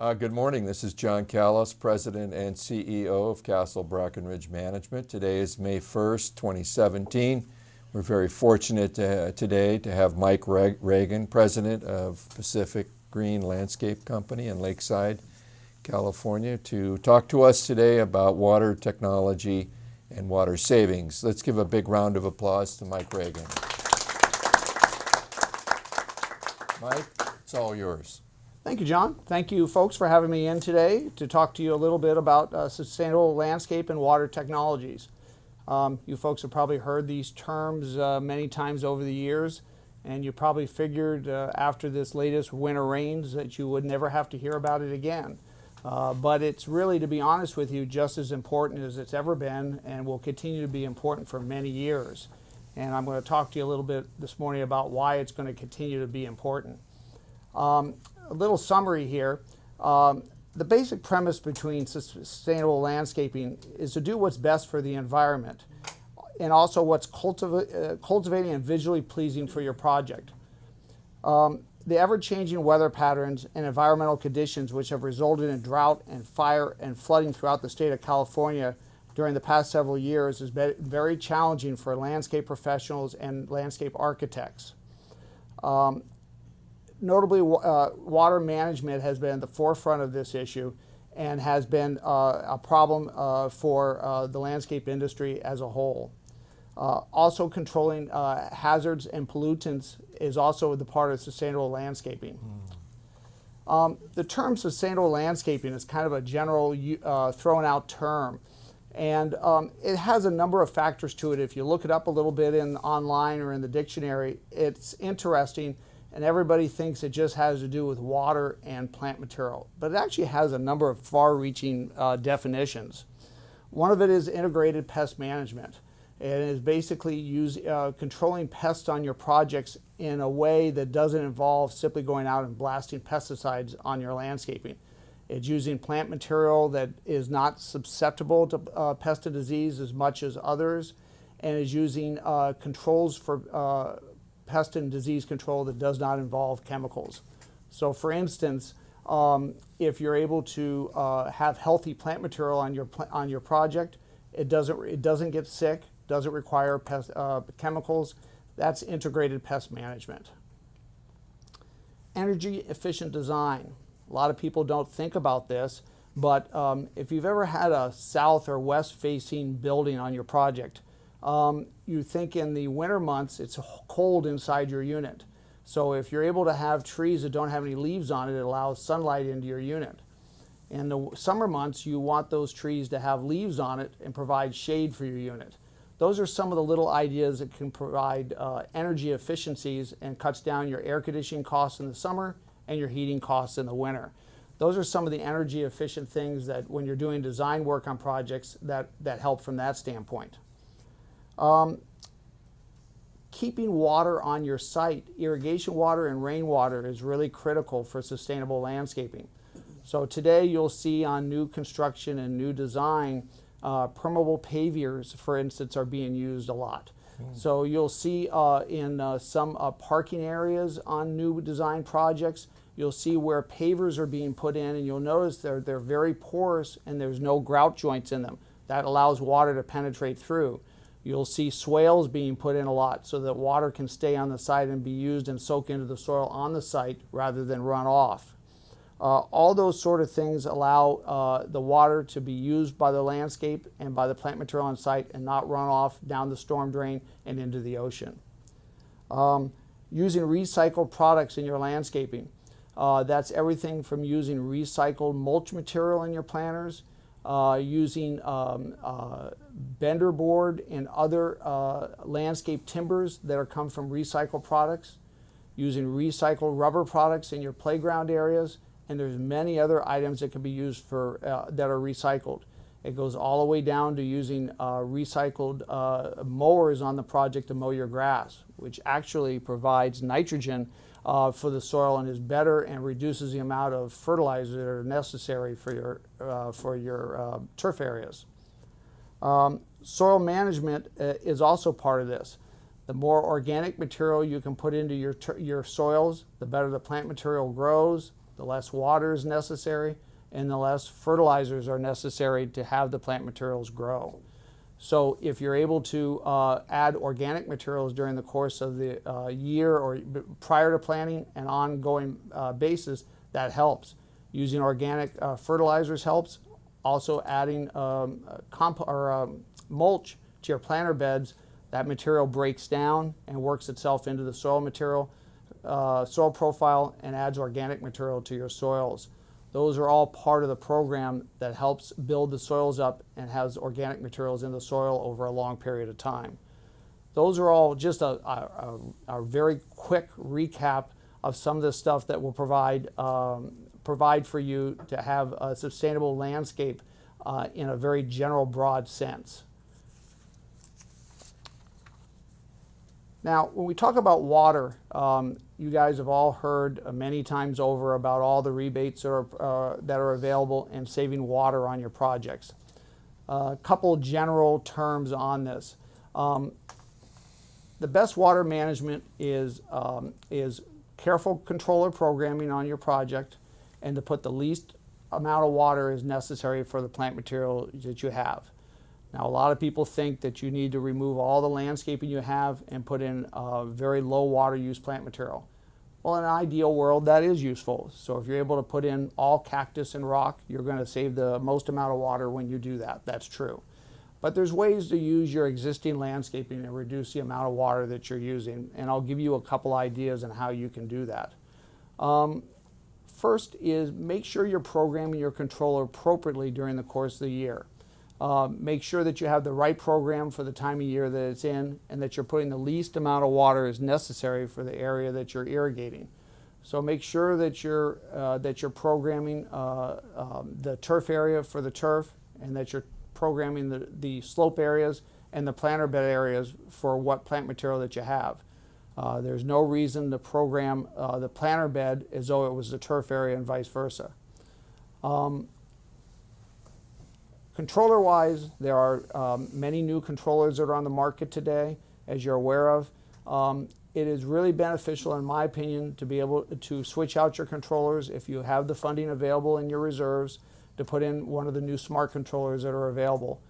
Good morning. This is John Callis, President and CEO of Castle Brackenridge Management. Today is May 1st, 2017. We're very fortunate today to have Mike Regan, President of Pacific Green Landscape Company in Lakeside, California, to talk to us today about water technology and water savings. Let's give a big round of applause to Mike Regan. Mike, it's all yours. Thank you, John. Thank you, folks, for having me in today to talk to you a little bit about sustainable landscape and water technologies. You folks have probably heard these terms many times over the years, and you probably figured after this latest winter rains that you would never have to hear about it again. But it's really, to be honest with you, just as important as it's ever been and will continue to be important for many years. And I'm going to talk to you a little bit this morning about why it's going to continue to be important. A little summary here. The basic premise between sustainable landscaping is to do what's best for the environment and also what's cultivating and visually pleasing for your project. The ever-changing weather patterns and environmental conditions which have resulted in drought and fire and flooding throughout the state of California during the past several years has been very challenging for landscape professionals and landscape architects. Notably, water management has been at the forefront of this issue and has been a problem for the landscape industry as a whole. Also controlling hazards and pollutants is also the part of sustainable landscaping. The term sustainable landscaping is kind of a general thrown out term, and it has a number of factors to it. If you look it up a little bit online or in the dictionary, it's interesting. And everybody thinks it just has to do with water and plant material. But it actually has a number of far-reaching definitions. One of it is integrated pest management. It is basically controlling pests on your projects in a way that doesn't involve simply going out and blasting pesticides on your landscaping. It's using plant material that is not susceptible to pest and disease as much as others, and is using controls for pest and disease control that does not involve chemicals. So for instance, if you're able to have healthy plant material on your project, it doesn't get sick, doesn't require chemicals. That's integrated pest management. Energy efficient design. A lot of people don't think about this, but if you've ever had a south or west facing building on your project, you think in the winter months it's cold inside your unit. So if you're able to have trees that don't have any leaves on it, it allows sunlight into your unit. In the summer months, you want those trees to have leaves on it and provide shade for your unit. Those are some of the little ideas that can provide energy efficiencies and cuts down your air conditioning costs in the summer and your heating costs in the winter. Those are some of the energy efficient things that when you're doing design work on projects that help from that standpoint. Keeping water on your site, irrigation water and rainwater, is really critical for sustainable landscaping. So today you'll see on new construction and new design, permeable pavers, for instance, are being used a lot. So you'll see in some parking areas on new design projects, you'll see where pavers are being put in, and you'll notice they're very porous and there's no grout joints in them. That allows water to penetrate through. You'll see swales being put in a lot so that water can stay on the site and be used and soak into the soil on the site rather than run off. All those sort of things allow the water to be used by the landscape and by the plant material on site and not run off down the storm drain and into the ocean. Using recycled products in your landscaping. That's everything from using recycled mulch material in your planters, using bender board and other landscape timbers that come from recycled products, using recycled rubber products in your playground areas, and there's many other items that can be used for that are recycled. It goes all the way down to using recycled mowers on the project to mow your grass, which actually provides nitrogen for the soil and is better and reduces the amount of fertilizers that are necessary for your turf areas. Soil management is also part of this. The more organic material you can put into your soils, the better the plant material grows, the less water is necessary, and the less fertilizers are necessary to have the plant materials grow. So if you're able to add organic materials during the course of the year or prior to planting and ongoing basis, that helps. Using organic fertilizers helps. Also adding mulch to your planter beds, that material breaks down and works itself into the soil material, soil profile, and adds organic material to your soils. Those are all part of the program that helps build the soils up and has organic materials in the soil over a long period of time. Those are all just a very quick recap of some of the stuff that will provide for you to have a sustainable landscape in a very general, broad sense. Now, when we talk about water, you guys have all heard many times over about all the rebates that are available and saving water on your projects. A couple general terms on this. The best water management is careful controller programming on your project and to put the least amount of water as necessary for the plant material that you have. Now, a lot of people think that you need to remove all the landscaping you have and put in very low water use plant material. Well, in an ideal world, that is useful. So if you're able to put in all cactus and rock, you're going to save the most amount of water when you do that. That's true. But there's ways to use your existing landscaping and reduce the amount of water that you're using. And I'll give you a couple ideas on how you can do that. First is make sure you're programming your controller appropriately during the course of the year. Make sure that you have the right program for the time of year that it's in and that you're putting the least amount of water as necessary for the area that you're irrigating. So make sure that you're programming the turf area for the turf and that you're programming the slope areas and the planter bed areas for what plant material that you have. There's no reason to program the planter bed as though it was the turf area and vice versa. Controller-wise, there are many new controllers that are on the market today, as you're aware of. It is really beneficial, in my opinion, to be able to switch out your controllers if you have the funding available in your reserves to put in one of the new smart controllers that are available.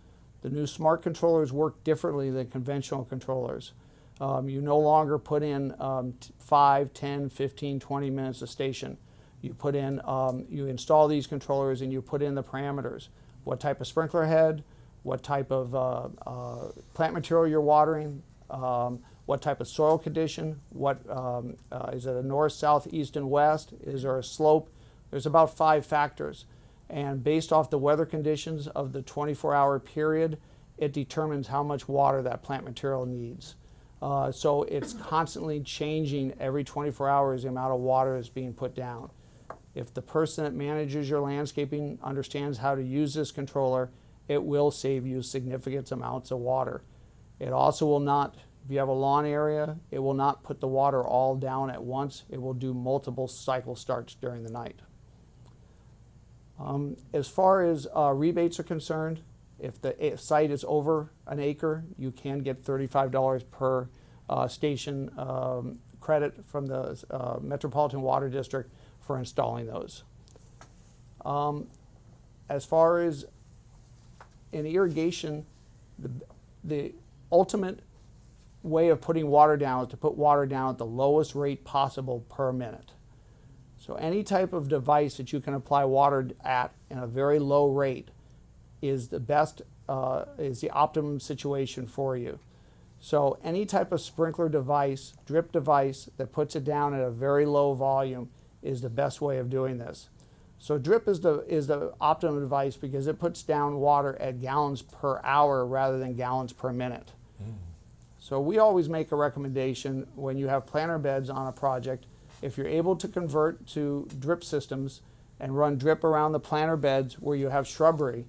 The new smart controllers work differently than conventional controllers. You no longer put in 5, 10, 15, 20 minutes a station. You put in, you install these controllers and you put in the parameters. What type of sprinkler head, what type of plant material you're watering, what type of soil condition, is it a north, south, east, and west? Is there a slope? There's about 5 factors. And based off the weather conditions of the 24-hour period, it determines how much water that plant material needs. So it's constantly changing every 24 hours the amount of water that's being put down. If the person that manages your landscaping understands how to use this controller, it will save you significant amounts of water. It also will not, if you have a lawn area, it will not put the water all down at once. It will do multiple cycle starts during the night. As far as rebates are concerned, if the site is over an acre, you can get $35 per station credit from the Metropolitan Water District for installing those. As far as in irrigation, the ultimate way of putting water down is to put water down at the lowest rate possible per minute. So any type of device that you can apply water at in a very low rate is the best, is the optimum situation for you. So any type of sprinkler device, drip device that puts it down at a very low volume is the best way of doing this. So drip is the optimum device because it puts down water at gallons per hour rather than gallons per minute. So we always make a recommendation when you have planter beds on a project, if you're able to convert to drip systems and run drip around the planter beds where you have shrubbery,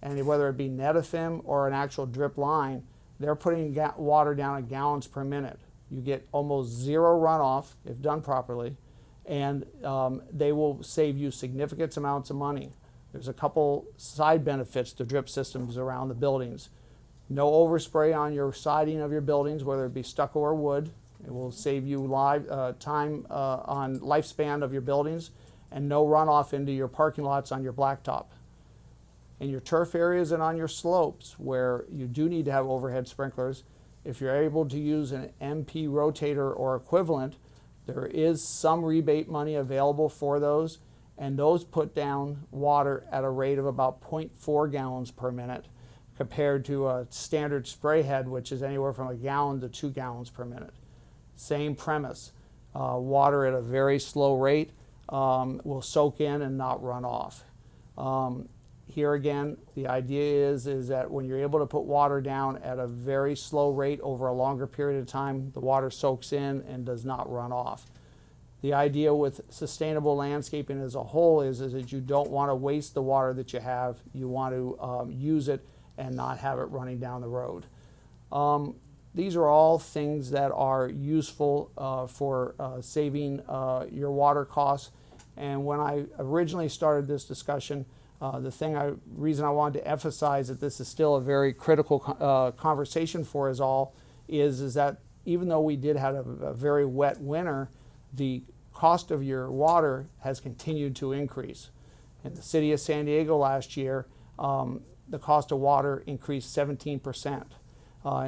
and whether it be netafim or an actual drip line, they're putting water down at gallons per minute. You get almost zero runoff if done properly, and they will save you significant amounts of money. There's a couple side benefits to drip systems around the buildings. No overspray on your siding of your buildings, whether it be stucco or wood. It will save you time on lifespan of your buildings, and no runoff into your parking lots on your blacktop. In your turf areas and on your slopes where you do need to have overhead sprinklers, if you're able to use an MP rotator or equivalent, there is some rebate money available for those, and those put down water at a rate of about 0.4 gallons per minute compared to a standard spray head, which is anywhere from 1 gallon to 2 gallons per minute. Same premise, water at a very slow rate will soak in and not run off. Here again, the idea is that when you're able to put water down at a very slow rate over a longer period of time, the water soaks in and does not run off. The idea with sustainable landscaping as a whole is that you don't want to waste the water that you have. You want to use it and not have it running down the road. These are all things that are useful for saving your water costs. And when I originally started this discussion, the reason I wanted to emphasize that this is still a very critical conversation for us all is that even though we did have a very wet winter, the cost of your water has continued to increase. In the city of San Diego last year, the cost of water increased 17%.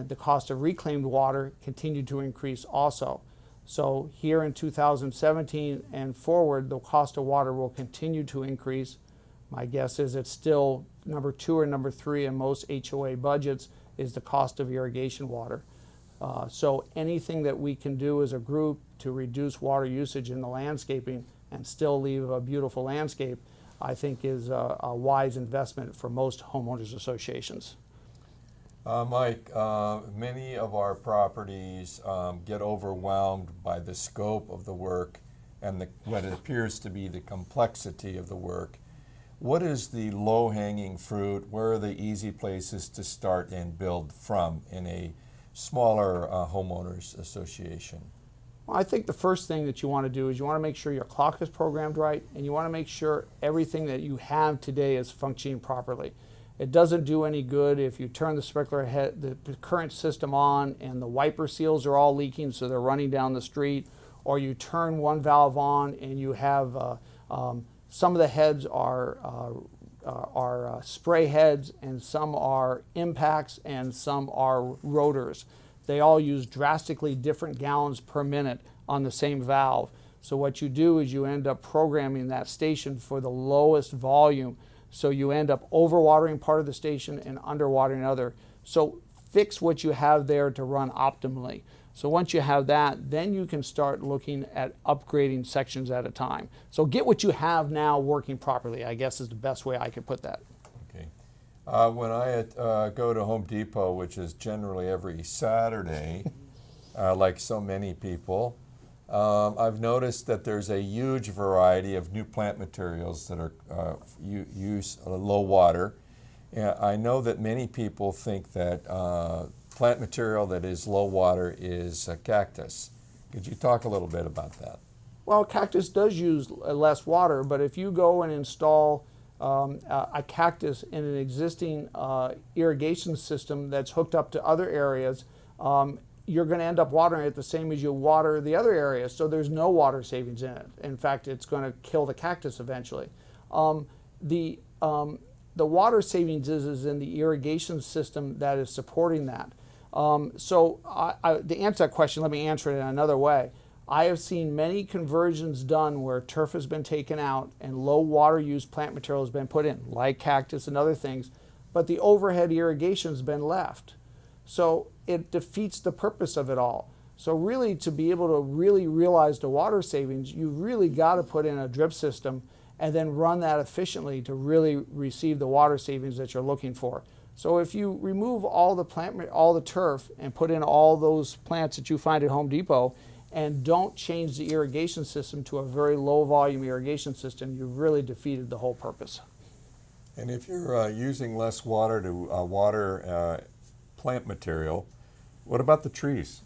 The cost of reclaimed water continued to increase also. So here in 2017 and forward, the cost of water will continue to increase. My guess is it's still number 2 or number 3 in most HOA budgets is the cost of irrigation water. So anything that we can do as a group to reduce water usage in the landscaping and still leave a beautiful landscape, I think is a wise investment for most homeowners associations. Mike, many of our properties get overwhelmed by the scope of the work and what appears to be the complexity of the work. What is the low-hanging fruit? Where are the easy places to start and build from in a smaller homeowners association? Well, I think the first thing that you want to do is you want to make sure your clock is programmed right, and you want to make sure everything that you have today is functioning properly. It doesn't do any good if you turn the sprinkler head, the current system on, and the wiper seals are all leaking so they're running down the street, or you turn one valve on and you have some of the heads are spray heads, and some are impacts, and some are rotors. They all use drastically different gallons per minute on the same valve. So what you do is you end up programming that station for the lowest volume. So you end up overwatering part of the station and underwatering other. So fix what you have there to run optimally. So once you have that, then you can start looking at upgrading sections at a time. So get what you have now working properly, I guess is the best way I could put that. Okay. When I go to Home Depot, which is generally every Saturday, like so many people, I've noticed that there's a huge variety of new plant materials that are use low water. I know that many people think that plant material that is low water is cactus. Could you talk a little bit about that? Well, cactus does use less water, but if you go and install a cactus in an existing irrigation system that's hooked up to other areas, you're going to end up watering it the same as you water the other areas, so there's no water savings in it. In fact, it's going to kill the cactus eventually. The water savings is in the irrigation system that is supporting that. To answer that question, let me answer it in another way. I have seen many conversions done where turf has been taken out and low water use plant material has been put in, like cactus and other things, but the overhead irrigation has been left. So it defeats the purpose of it all. So really, to be able to really realize the water savings, you've really got to put in a drip system and then run that efficiently to really receive the water savings that you're looking for. So if you remove all the turf and put in all those plants that you find at Home Depot and don't change the irrigation system to a very low volume irrigation system, you've really defeated the whole purpose. And if you're using less water to water plant material, what about the trees?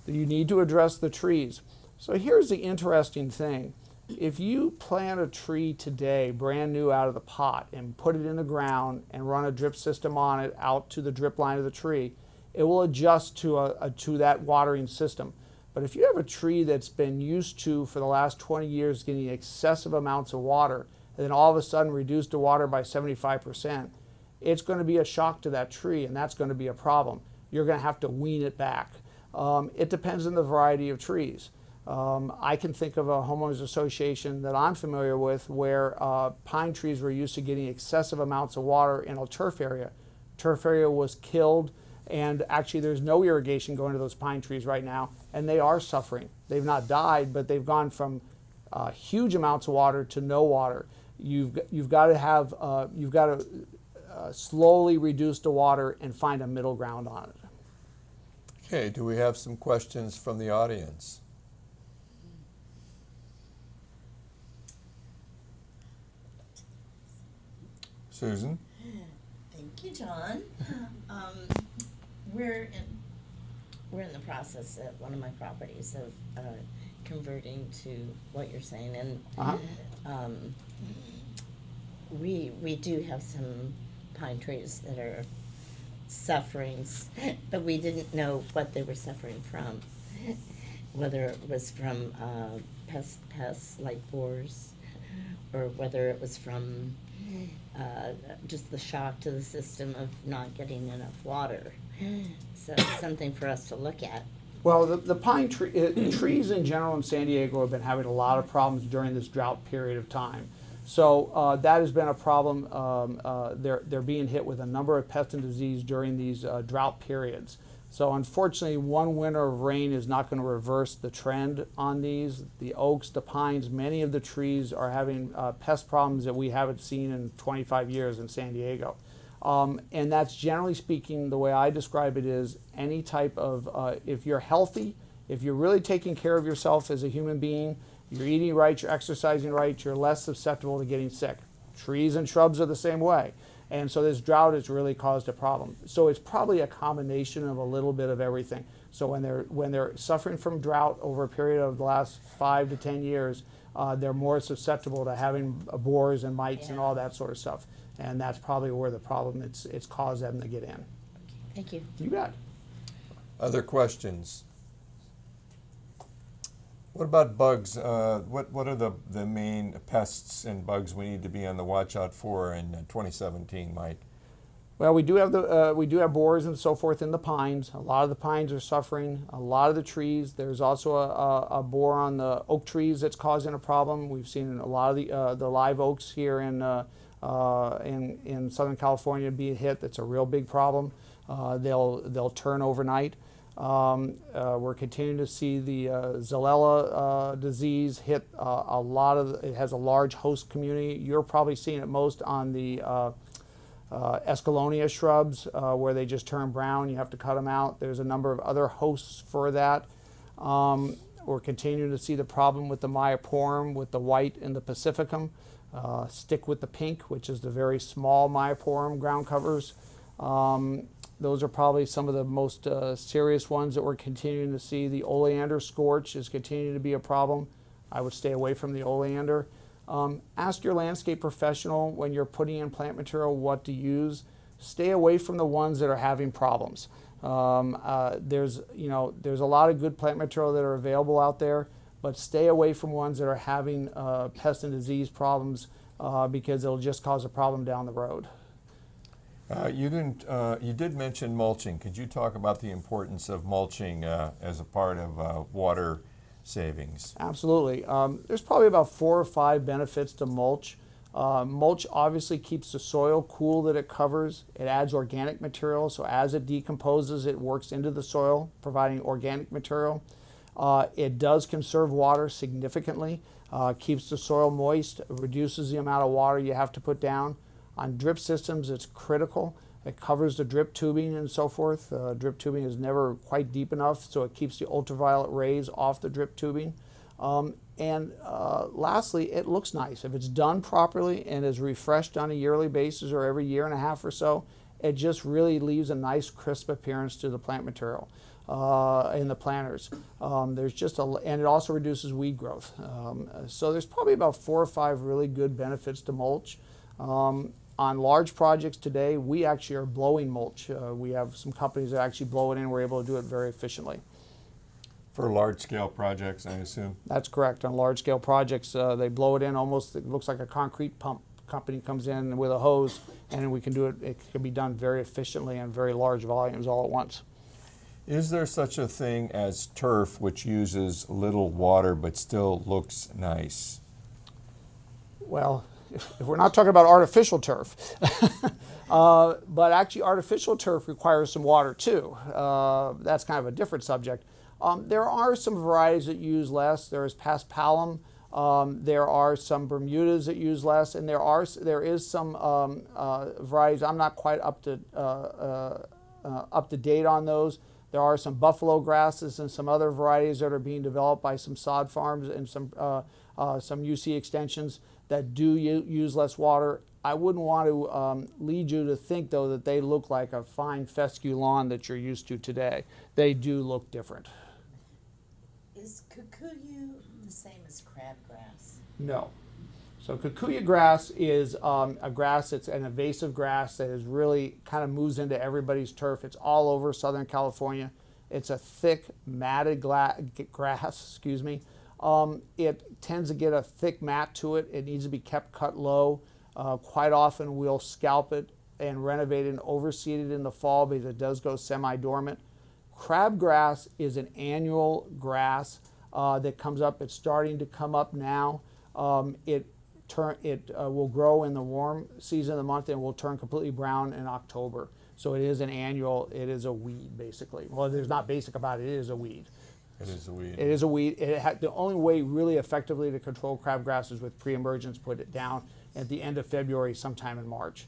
You need to address the trees. So here's the interesting thing. If you plant a tree today, brand new out of the pot, and put it in the ground and run a drip system on it out to the drip line of the tree, it will adjust to that watering system. But if you have a tree that's been used to, for the last 20 years, getting excessive amounts of water, and then all of a sudden reduce the water by 75%, it's going to be a shock to that tree, and that's going to be a problem. You're going to have to wean it back. It depends on the variety of trees. I can think of a homeowners association that I'm familiar with where pine trees were used to getting excessive amounts of water in a turf area. Turf area was killed, and actually there's no irrigation going to those pine trees right now, and they are suffering. They've not died, but they've gone from huge amounts of water to no water. You've got to slowly reduce the water and find a middle ground on it. Okay, do we have some questions from the audience? Susan? Thank you, John. We're in the process at one of my properties of converting to what you're saying, and we do have some pine trees that are suffering, but we didn't know what they were suffering from, whether it was from pests like borers, or whether it was from just the shock to the system of not getting enough water. So it's something for us to look at. Well, the pine trees in general in San Diego have been having a lot of problems during this drought period of time. So that has been a problem. They're being hit with a number of pest and disease during these drought periods. So unfortunately, one winter of rain is not going to reverse the trend on these. The oaks, the pines, many of the trees are having pest problems that we haven't seen in 25 years in San Diego. And that's generally speaking, the way I describe it is any type of, if you're healthy, if you're really taking care of yourself as a human being, you're eating right, you're exercising right, you're less susceptible to getting sick. Trees and shrubs are the same way. And so this drought has really caused a problem. So it's probably a combination of a little bit of everything. So when they're suffering from drought over a period of the last 5 to 10 years, they're more susceptible to having borers and mites and all that sort of stuff. And that's probably where the problem it's caused them to get in. Thank you. You bet. Other questions? What about bugs? What are the main pests and bugs we need to be on the watch out for in 2017, Mike? Well, we do have borers and so forth in the pines. A lot of the pines are suffering. A lot of the trees. There's also a borer on the oak trees that's causing a problem. We've seen a lot of the live oaks here in Southern California being hit. That's a real big problem. They'll turn overnight. We're continuing to see the Xylella disease hit a lot of. It has a large host community. You're probably seeing it most on the Escallonia shrubs where they just turn brown. You have to cut them out. There's a number of other hosts for that. We're continuing to see the problem with the Myoporum, with the white and the Pacificum. Stick with the pink, which is the very small Myoporum ground covers. Those are probably some of the most serious ones that we're continuing to see. The oleander scorch is continuing to be a problem. I would stay away from the oleander. Ask your landscape professional when you're putting in plant material what to use. Stay away from the ones that are having problems. There's a lot of good plant material that are available out there, but stay away from ones that are having pest and disease problems because it'll just cause a problem down the road. You did mention mulching. Could you talk about the importance of mulching as a part of water savings? Absolutely. There's probably about 4 or 5 benefits to mulch. Mulch obviously keeps the soil cool that it covers. It adds organic material, so as it decomposes, it works into the soil, providing organic material. It does conserve water significantly, keeps the soil moist, reduces the amount of water you have to put down. On drip systems, it's critical. It covers the drip tubing and so forth. Drip tubing is never quite deep enough, so it keeps the ultraviolet rays off the drip tubing. Lastly, it looks nice. If it's done properly and is refreshed on a yearly basis or every year and a half or so, it just really leaves a nice crisp appearance to the plant material in the planters. And it also reduces weed growth. So there's probably about 4 or 5 really good benefits to mulch. On large projects today, we actually are blowing mulch. We have some companies that actually blow it in. We're able to do it very efficiently. For large-scale projects, I assume? That's correct. On large-scale projects, they blow it in almost, it looks like a concrete pump. Company comes in with a hose, and we can do it. It can be done very efficiently in very large volumes all at once. Is there such a thing as turf which uses little water but still looks nice? Well, if we're not talking about artificial turf, but actually artificial turf requires some water too. That's kind of a different subject. There are some varieties that use less. There is paspalum. There are some Bermudas that use less, and there is some varieties. I'm not quite up to date on those. There are some buffalo grasses and some other varieties that are being developed by some sod farms and some UC extensions that do use less water. I wouldn't want to lead you to think, though, that they look like a fine fescue lawn that you're used to today. They do look different. Is kikuyu the same as crabgrass? No. So kikuyu grass is a grass that's an invasive grass that is really kind of moves into everybody's turf. It's all over Southern California. It's a thick, matted grass, excuse me. It tends to get a thick mat to it. It needs to be kept cut low. Quite often we'll scalp it and renovate it and overseed it in the fall because it does go semi-dormant. Crabgrass is an annual grass that comes up. It's starting to come up now. It will grow in the warm season of the month and will turn completely brown in October. So it is an annual, it is a weed basically. Well, there's not basic about it, it is a weed. It is a weed. It is a weed. The only way really effectively to control crabgrass is with Preemergence, put it down at the end of February, sometime in March.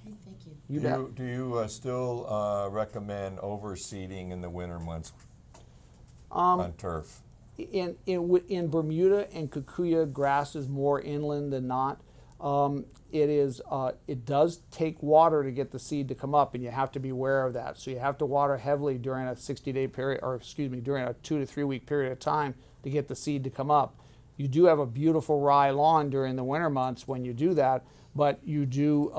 Okay, thank you. Do you still recommend overseeding in the winter months on turf? In Bermuda and kikuyu, grass is more inland than not. It does take water to get the seed to come up, and you have to be aware of that. So you have to water heavily during a 60-day period, or excuse me, during a 2 to 3 week period of time to get the seed to come up. You do have a beautiful rye lawn during the winter months when you do that, but you do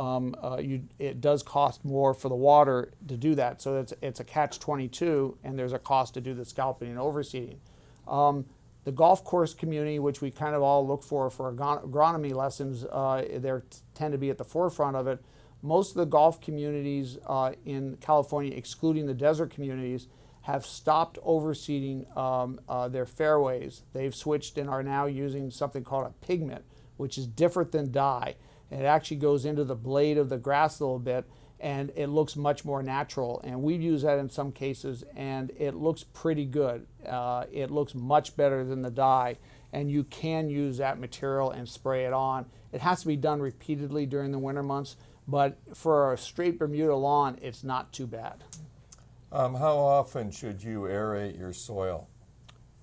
it does cost more for the water to do that. So it's a catch-22, and there's a cost to do the scalping and overseeding. The golf course community, which we kind of all look for agronomy lessons, they tend to be at the forefront of it. Most of the golf communities in California, excluding the desert communities, have stopped overseeding their fairways. They've switched and are now using something called a pigment, which is different than dye. And it actually goes into the blade of the grass a little bit, and it looks much more natural. And we've used that in some cases, and it looks pretty good. It looks much better than the dye, and you can use that material and spray it on. It has to be done repeatedly during the winter months, but for a straight Bermuda lawn, it's not too bad. How often should you aerate your soil?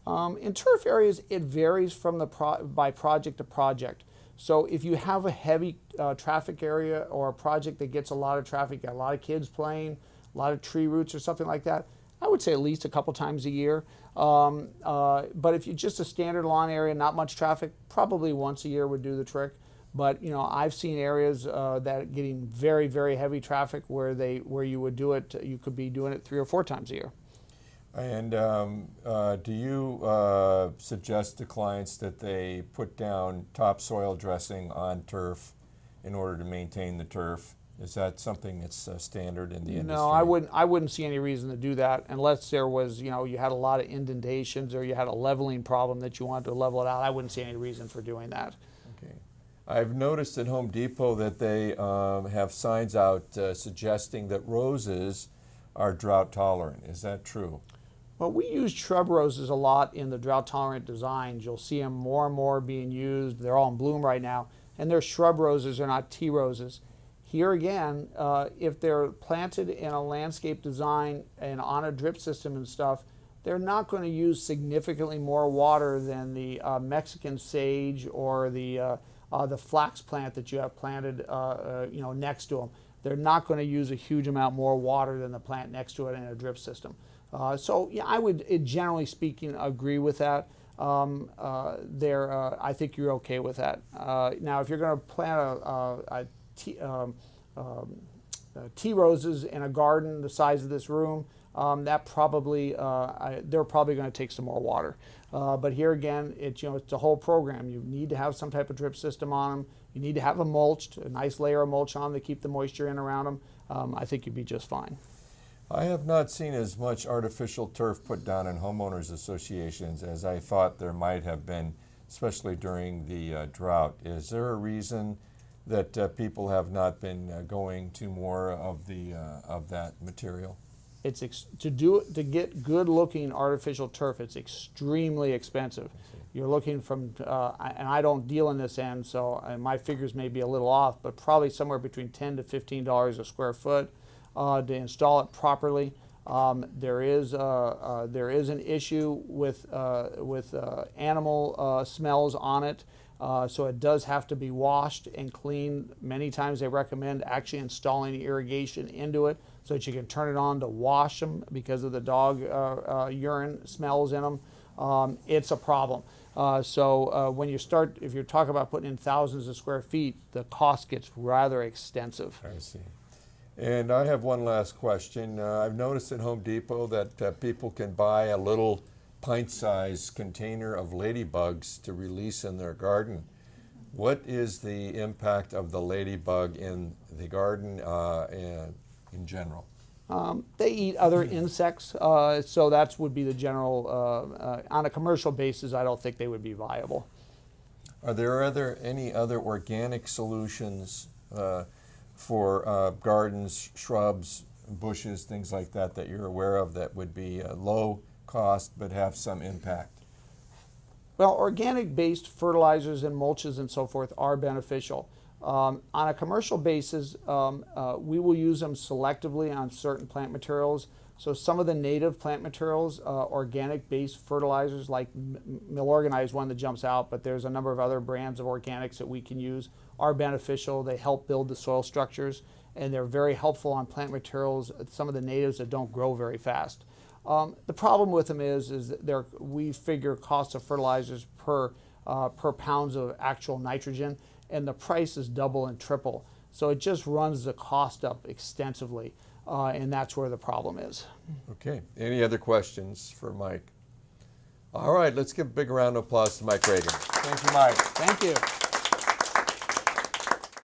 In turf areas, it varies from by project to project. So if you have a heavy traffic area or a project that gets a lot of traffic, got a lot of kids playing, a lot of tree roots or something like that, I would say at least a couple times a year. But if you just a standard lawn area, not much traffic, probably once a year would do the trick. But you know, I've seen areas that getting very, very heavy traffic where you would do it, you could be doing it 3 or 4 times a year. And do you suggest to clients that they put down topsoil dressing on turf in order to maintain the turf? Is that something that's standard in the industry? No, I wouldn't see any reason to do that unless there was, you know, you had a lot of indentations or you had a leveling problem that you wanted to level it out. I wouldn't see any reason for doing that. Okay. I've noticed at Home Depot that they have signs out suggesting that roses are drought tolerant. Is that true? Well, we use shrub roses a lot in the drought tolerant designs. You'll see them more and more being used. They're all in bloom right now. And they're shrub roses, they're not tea roses. Here again, if they're planted in a landscape design and on a drip system and stuff, they're not going to use significantly more water than the Mexican sage or the flax plant that you have planted you know, next to them. They're not going to use a huge amount more water than the plant next to it in a drip system. So yeah, I would, generally speaking, agree with that. I think you're okay with that. Now, if you're going to plant tea roses in a garden the size of this room, that probably they're probably going to take some more water. But here again, it's a whole program. You need to have some type of drip system on them. You need to have them mulched, a nice layer of mulch on them to keep the moisture in around them. I think you'd be just fine. I have not seen as much artificial turf put down in homeowners associations as I thought there might have been, especially during the drought. Is there a reason that people have not been going to more of that material? It's to get good looking artificial turf, it's extremely expensive. You're looking from, and I don't deal in this end, so my figures may be a little off, but probably somewhere between $10 to $15 a square foot to install it properly. There is an issue with animal smells on it. So it does have to be washed and cleaned. Many times they recommend actually installing irrigation into it so that you can turn it on to wash them because of the dog urine smells in them. It's a problem. When you start, if you're talking about putting in thousands of square feet, the cost gets rather extensive. I see. And I have one last question. I've noticed at Home Depot that people can buy a little pint-sized container of ladybugs to release in their garden. What is the impact of the ladybug in the garden in general? They eat other insects, so that would be the general. On a commercial basis, I don't think they would be viable. Are there any other organic solutions for gardens, shrubs, bushes, things like that that you're aware of that would be low cost but have some impact? Well, organic-based fertilizers and mulches and so forth are beneficial. On a commercial basis, we will use them selectively on certain plant materials. So some of the native plant materials, organic-based fertilizers like Milorganite is one that jumps out, but there's a number of other brands of organics that we can use, are beneficial. They help build the soil structures, and they're very helpful on plant materials, some of the natives that don't grow very fast. The problem with them is that we figure cost of fertilizers per pounds of actual nitrogen, and the price is double and triple. So it just runs the cost up extensively, and that's where the problem is. Okay. Any other questions for Mike? All right, let's give a big round of applause to Mike Regan. Thank you, Mike. Thank you.